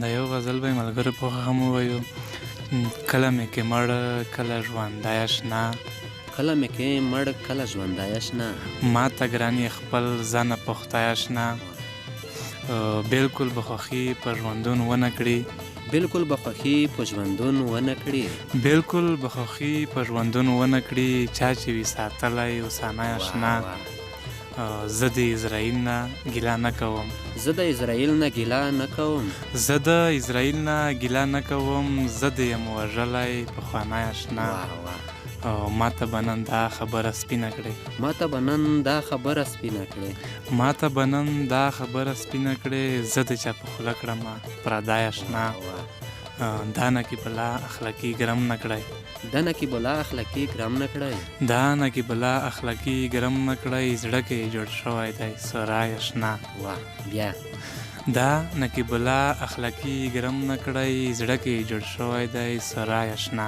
د یو غزل به یې ملګرو پوښه هم ووایو. کله مې کې مړ کله ژوندی اشنا، کله مې کې مړ کله ژوندی اشنا، ما ته ګران یې خپل ځانه پختی اشنا. بلکل به خوښي په ژوندون ونه کړي، بلکل به خوښي په ژوندون ونه کړي، بلکل به خوښي په ژوندون ونه کړي. چا چې وي ساتلی اوسانی اشنا. زه د اسرائیل نه ګیله نه کوم، زه د اسرائیل نه ګیله نه کوم، زه د اسرائیل نه ګیله نه کوم. زه د یم وژلی پخوانی اشنا. ما ته به نن دا خبره سپینه کړې، ما ته به نن دا خبره سپینه کړې، ما ته به نن دا خبره سپینه کړې. زه د چا په خوله کړمه پردی اشنا. دا نه کې بلا اخلاقي ګرم نه کړی، دا نه کې بلا اخلاقي ګرم نه کړی، دا نه کې بلا اخلاقي ګرم نه کړی. زړه کې جوړ شوی دی سرای اشنا. واه بیا دا نه کې بلا اخلاقي ګرم نه کړی، زړه کې جوړ شوی دی سرای اشنا.